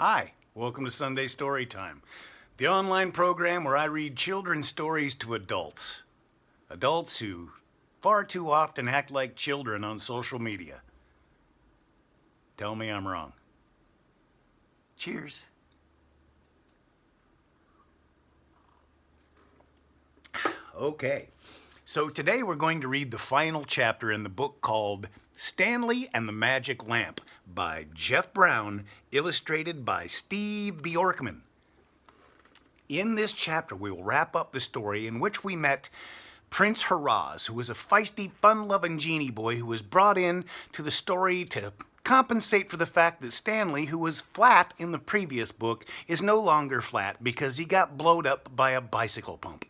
Hi, welcome to Sunday Story Time, the online program where I read children's stories to adults. Adults who far too often act like children on social media. Tell me I'm wrong. Cheers. Okay, so today we're going to read the final chapter in the book called Stanley and the Magic Lamp by Jeff Brown, illustrated by Steve Bjorkman. In this chapter, we will wrap up the story in which we met Prince Haraz, who was a feisty, fun-loving genie boy who was brought in to the story to compensate for the fact that Stanley, who was flat in the previous book, is no longer flat because he got blowed up by a bicycle pump.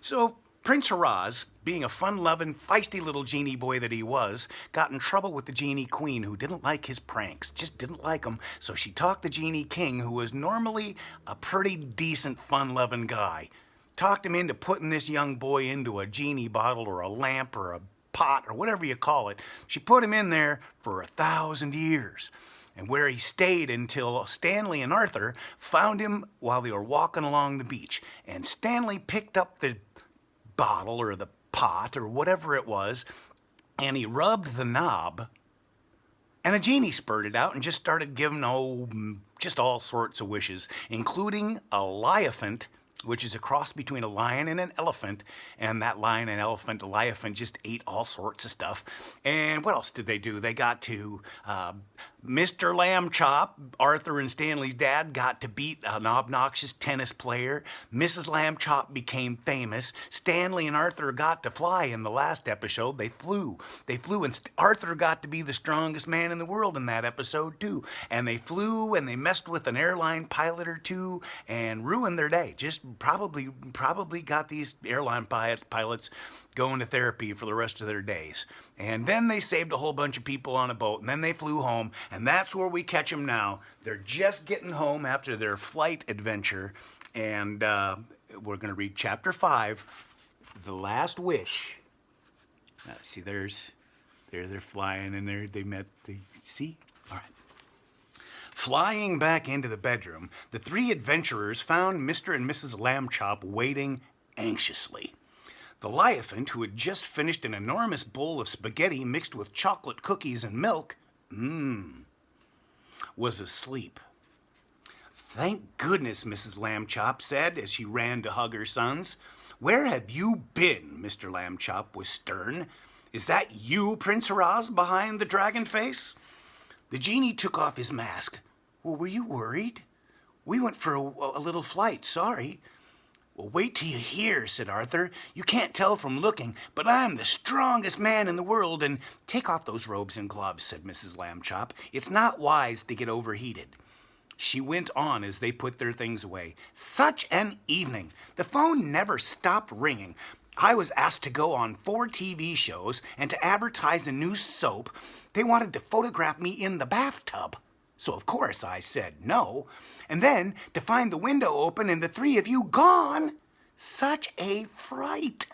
So Prince Haraz, being a fun-loving, feisty little genie boy that he was, got in trouble with the genie queen, who didn't like his pranks, just didn't like them. So she talked the genie king, who was normally a pretty decent, fun-loving guy, talked him into putting this young boy into a genie bottle or a lamp or a pot or whatever you call it. She put him in there for 1,000 years. And where he stayed until Stanley and Arthur found him while they were walking along the beach. And Stanley picked up the bottle or the pot or whatever it was, and he rubbed the knob, and a genie spurted out and just started giving just all sorts of wishes, including a liaphant, which is a cross between a lion and an elephant, and that lion and elephant, the liaphant, just ate all sorts of stuff. And what else did they do? They got to Mr. Lamb Chop, Arthur and Stanley's dad, got to beat an obnoxious tennis player. Mrs. Lamb Chop became famous. Stanley and Arthur got to fly in the last episode. They flew, and Arthur got to be the strongest man in the world in that episode too. And they flew, and they messed with an airline pilot or two and ruined their day. Just probably got these airline pilots going to therapy for the rest of their days. And then they saved a whole bunch of people on a boat, and then they flew home, and that's where we catch them now. They're just getting home after their flight adventure, and we're going to read chapter 5, The Last Wish. See, they're flying, and they met the sea. All right. Flying back into the bedroom, the three adventurers found Mr. and Mrs. Lamb Chop waiting anxiously. The liaphant, who had just finished an enormous bowl of spaghetti mixed with chocolate cookies and milk, was asleep. "Thank goodness," Mrs. Lamb Chop said as she ran to hug her sons. "Where have you been?" Mr. Lamb Chop was stern. "Is that you, Prince Haraz, behind the dragon face?" The genie took off his mask. "Well, were you worried? We went for a little flight, sorry." "Well, wait till you hear," said Arthur. "You can't tell from looking, but I'm the strongest man in the world, and—" "Take off those robes and gloves," said Mrs. Lamb Chop. "It's not wise to get overheated." She went on as they put their things away. "Such an evening. The phone never stopped ringing. I was asked to go on 4 TV shows and to advertise a new soap. They wanted to photograph me in the bathtub. So, of course, I said no. And then to find the window open and the 3 of you gone. Such a fright."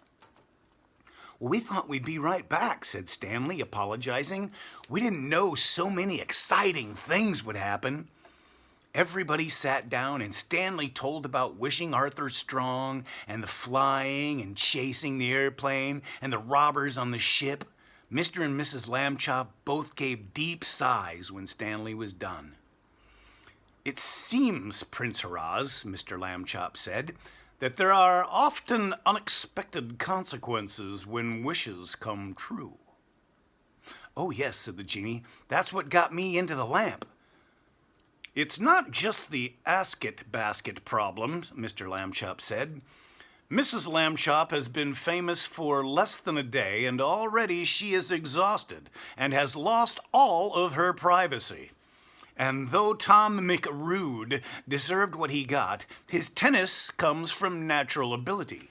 "Well, we thought we'd be right back," said Stanley, apologizing. "We didn't know so many exciting things would happen." Everybody sat down, and Stanley told about wishing Arthur strong, and the flying and chasing the airplane, and the robbers on the ship. Mr. and Mrs. Lamb Chop both gave deep sighs when Stanley was done. "It seems, Prince Haraz," Mr. Lamb Chop said, "that there are often unexpected consequences when wishes come true." "Oh, yes," said the genie. "That's what got me into the lamp." "It's not just the asket basket problem," Mr. Lamb Chop said. "Mrs. Lamb Chop has been famous for less than a day, and already she is exhausted and has lost all of her privacy. And though Tom McRude deserved what he got, his tennis comes from natural ability.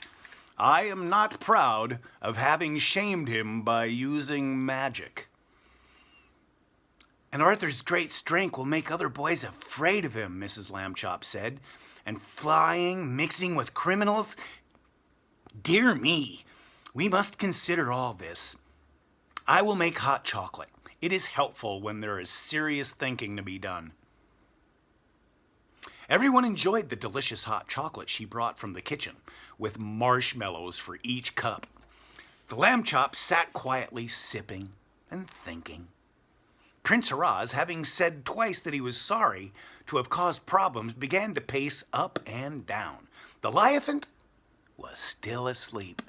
I am not proud of having shamed him by using magic." "And Arthur's great strength will make other boys afraid of him," Mrs. Lamb Chop said. "And flying, mixing with criminals. Dear me, we must consider all this. I will make hot chocolate. It is helpful when there is serious thinking to be done." Everyone enjoyed the delicious hot chocolate she brought from the kitchen, with marshmallows for each cup. The lamb chop sat quietly sipping and thinking. Prince Haraz, having said twice that he was sorry to have caused problems, began to pace up and down. The Liaphant was still asleep.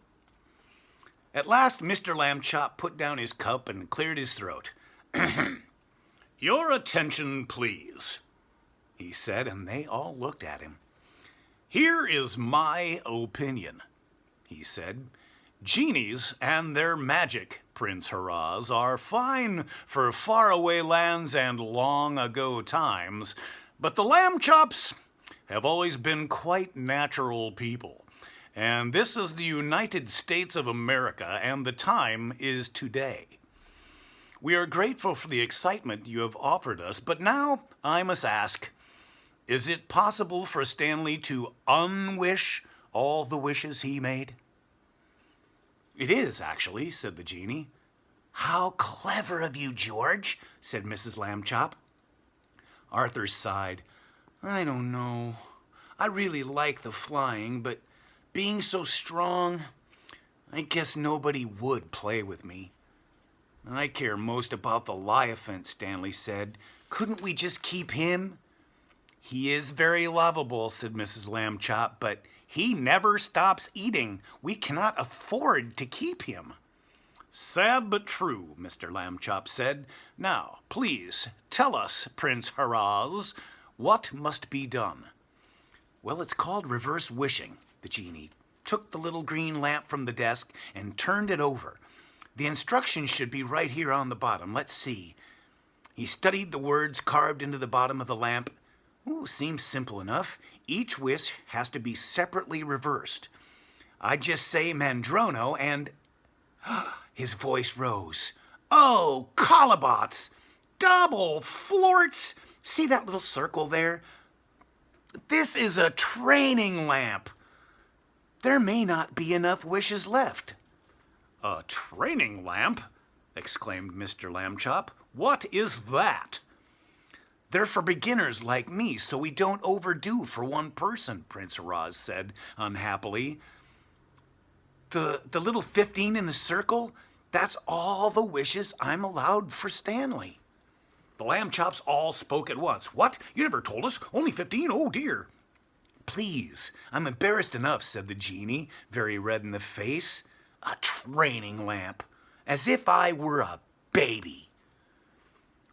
At last, Mr. Lamb Chop put down his cup and cleared his throat. "Your attention, please," he said, and they all looked at him. "Here is my opinion," he said. "Genies and their magic, Prince Haraz, are fine for faraway lands and long-ago times, but the lamb chops have always been quite natural people. And this is the United States of America, and the time is today. We are grateful for the excitement you have offered us, but now I must ask, is it possible for Stanley to unwish all the wishes he made?" "It is, actually," said the genie. "How clever of you, George," said Mrs. Lamb Chop. Arthur sighed. "I don't know. I really like the flying, but being so strong, I guess nobody would play with me." "I care most about the Liaphant," Stanley said. "Couldn't we just keep him?" "He is very lovable," said Mrs. Lamb Chop, "but he never stops eating. We cannot afford to keep him." "Sad but true," Mr. Lamb Chop said. "Now, please, tell us, Prince Haraz, what must be done?" "Well, it's called reverse wishing." The genie took the little green lamp from the desk and turned it over. "The instructions should be right here on the bottom. Let's see." He studied the words carved into the bottom of the lamp. "Ooh, seems simple enough. Each wish has to be separately reversed. I just say Mandrono and..." His voice rose. "Oh, Colabots! Double florts! See that little circle there? This is a training lamp. There may not be enough wishes left." "A training lamp?" exclaimed Mr. Lamb Chop. "What is that?" "They're for beginners like me, so we don't overdo for one person," Prince Haraz said unhappily. The little 15 in the circle, that's all the wishes I'm allowed for Stanley." The Lamb Chops all spoke at once. "What? You never told us? Only 15? Oh, dear." "Please, I'm embarrassed enough," said the genie, very red in the face. "A training lamp. As if I were a baby."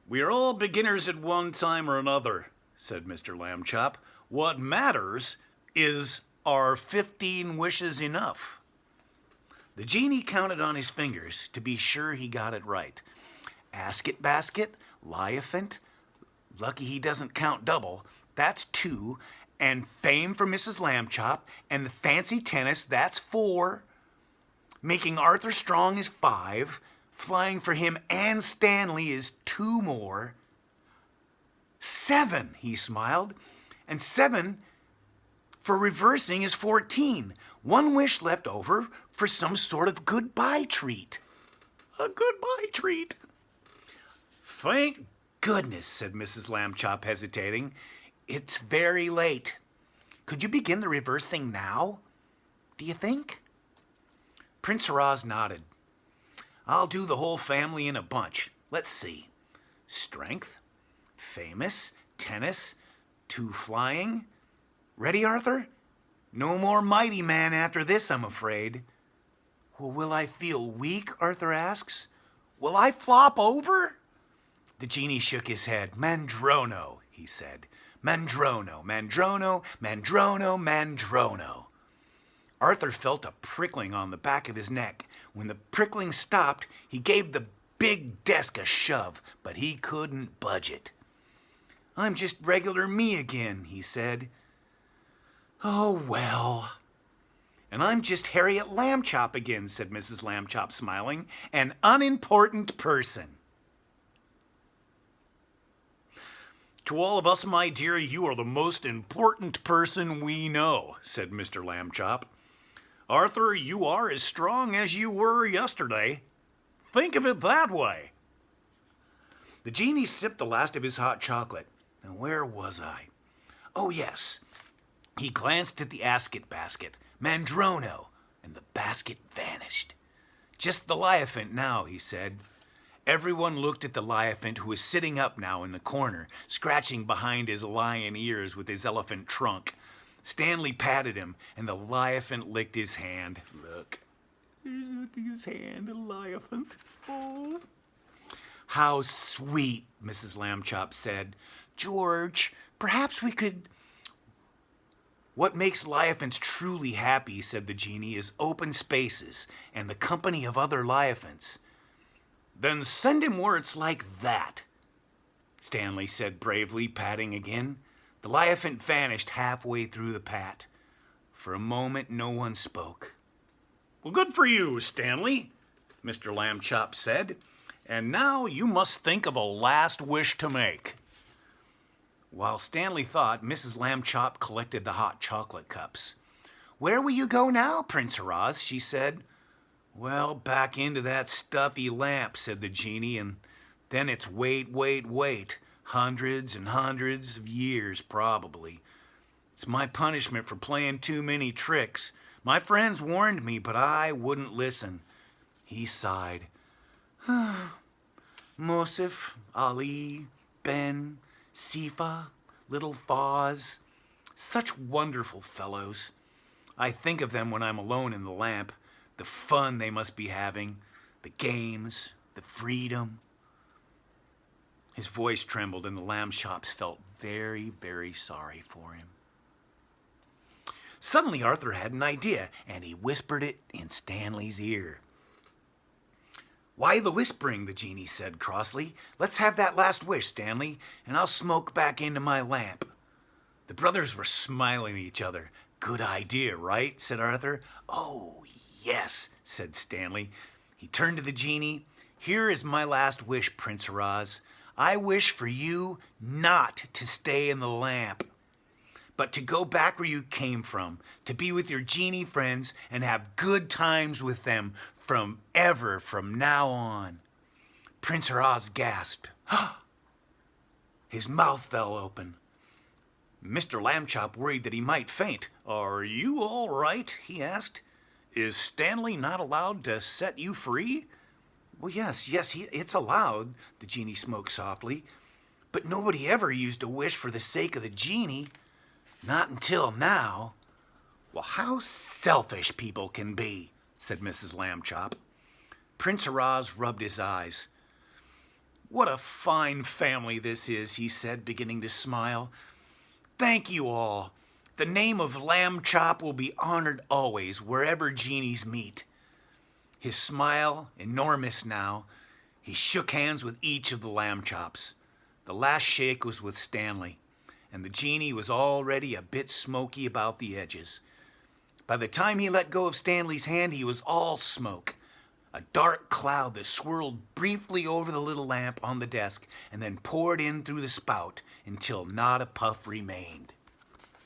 "We are all beginners at one time or another," said Mr. Lamb Chop. "What matters is, are 15 wishes enough?" The genie counted on his fingers to be sure he got it right. Asket basket, Liaphant, lucky he doesn't count double, that's 2, and fame for Mrs. Lamb Chop, and the fancy tennis, that's 4. Making Arthur strong is 5. Flying for him and Stanley is 2 more. 7, he smiled, and 7 for reversing is 14. 1 wish left over for some sort of goodbye treat. A goodbye treat. "Thank goodness," said Mrs. Lamb Chop, hesitating. "It's very late. Could you begin the reversing now, do you think?" Prince Haraz nodded. "I'll do the whole family in a bunch. Let's see. Strength, famous, tennis, 2 flying. Ready, Arthur? No more mighty man after this, I'm afraid." "Well, will I feel weak?" Arthur asks. "Will I flop over?" The genie shook his head. "Mandrono," he said. "Mandrono, Mandrono, Mandrono, Mandrono." Arthur felt a prickling on the back of his neck. When the prickling stopped, he gave the big desk a shove, but he couldn't budge it. "I'm just regular me again," he said. "Oh, well." "And I'm just Harriet Lamb Chop again," said Mrs. Lamb Chop, smiling. "An unimportant person." "To all of us, my dear, you are the most important person we know," said Mr. Lamb Chop. "Arthur, you are as strong as you were yesterday. Think of it that way." The genie sipped the last of his hot chocolate. And where was I? Oh, yes. He glanced at the asket basket, Mandrono, and the basket vanished. Just the Liaphant now, he said. Everyone looked at the Liaphant, who was sitting up now in the corner, scratching behind his lion ears with his elephant trunk. Stanley patted him, and the Liaphant licked his hand. Look, he's licking his hand, a Liaphant. Oh. How sweet, Mrs. Lambchop said. George, perhaps we could... What makes Liaphants truly happy, said the genie, is open spaces and the company of other Liaphants. Then send him where it's like that, Stanley said bravely, patting again. The Liaphant vanished halfway through the pat. For a moment, no one spoke. Well, good for you, Stanley, Mr. Lambchop said. And now you must think of a last wish to make. While Stanley thought, Mrs. Lambchop collected the hot chocolate cups. Where will you go now, Prince Haraz? She said. Well, back into that stuffy lamp, said the genie, and then it's wait. Hundreds and hundreds of years, probably. It's my punishment for playing too many tricks. My friends warned me, but I wouldn't listen. He sighed. Mosif, Ali, Ben, Sifa, little Foz, such wonderful fellows. I think of them when I'm alone in the lamp, the fun they must be having, the games, the freedom. His voice trembled and the Lambchops felt very, very sorry for him. Suddenly Arthur had an idea, and he whispered it in Stanley's ear. Why the whispering, the genie said crossly. Let's have that last wish, Stanley, and I'll smoke back into my lamp. The brothers were smiling at each other. Good idea, right? Said Arthur. Oh, yes, said Stanley. He turned to the genie. Here is my last wish, Prince Haraz. I wish for you not to stay in the lamp, but to go back where you came from, to be with your genie friends and have good times with them from now on. Prince Haraz gasped. His mouth fell open. Mr. Lambchop worried that he might faint. Are you all right? He asked. Is Stanley not allowed to set you free? Well, yes, it's allowed, the genie smoked softly. But nobody ever used a wish for the sake of the genie. Not until now. Well, how selfish people can be, said Mrs. Lambchop. Prince Haraz rubbed his eyes. What a fine family this is, he said, beginning to smile. Thank you all. The name of Lambchop will be honored always, wherever genies meet. His smile, enormous now, he shook hands with each of the Lambchops. The last shake was with Stanley, and the genie was already a bit smoky about the edges. By the time he let go of Stanley's hand, he was all smoke, a dark cloud that swirled briefly over the little lamp on the desk and then poured in through the spout until not a puff remained.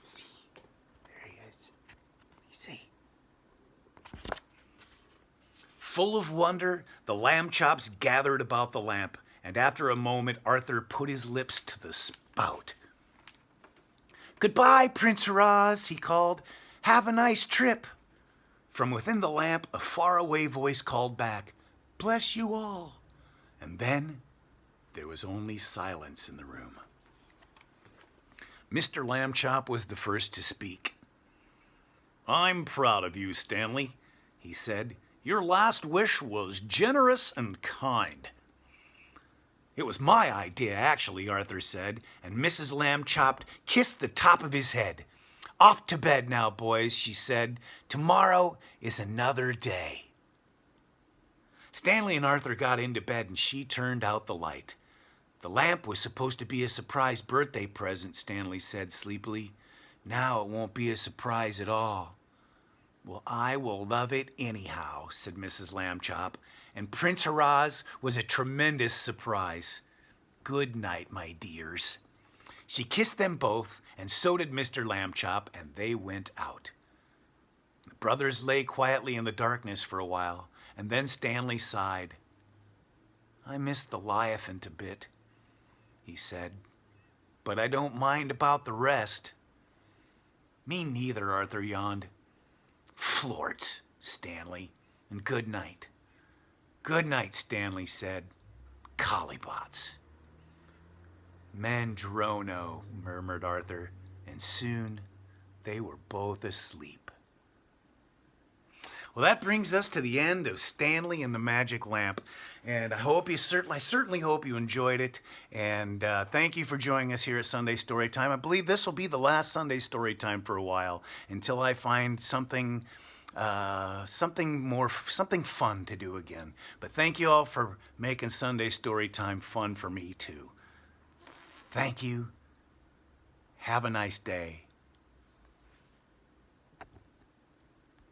See, there he is. You see? Full of wonder, the Lambchops gathered about the lamp, and after a moment, Arthur put his lips to the spout. Goodbye, Prince Haraz, he called. Have a nice trip. From within the lamp, a faraway voice called back, Bless you all. And then there was only silence in the room. Mr. Lambchop was the first to speak. I'm proud of you, Stanley, he said. Your last wish was generous and kind. It was my idea, actually, Arthur said, and Mrs. Lambchop kissed the top of his head. Off to bed now, boys, she said. Tomorrow is another day. Stanley and Arthur got into bed and she turned out the light. The lamp was supposed to be a surprise birthday present, Stanley said sleepily. Now it won't be a surprise at all. Well, I will love it anyhow, said Mrs. Lambchop, and Prince Haraz was a tremendous surprise. Good night, my dears. She kissed them both, and so did Mr. Lambchop, and they went out. The brothers lay quietly in the darkness for a while, and then Stanley sighed. I miss the Liaphant a bit, he said, but I don't mind about the rest. Me neither, Arthur yawned. Florts, Stanley, and good night. Good night, Stanley said. Colliebots. Mandrono, murmured Arthur, and soon they were both asleep. Well, that brings us to the end of Stanley and the Magic Lamp, and I certainly hope you enjoyed it. And thank you for joining us here at Sunday Story Time. I believe this will be the last Sunday Story Time for a while until I find something fun to do again. But thank you all for making Sunday Story Time fun for me too. Thank you. Have a nice day.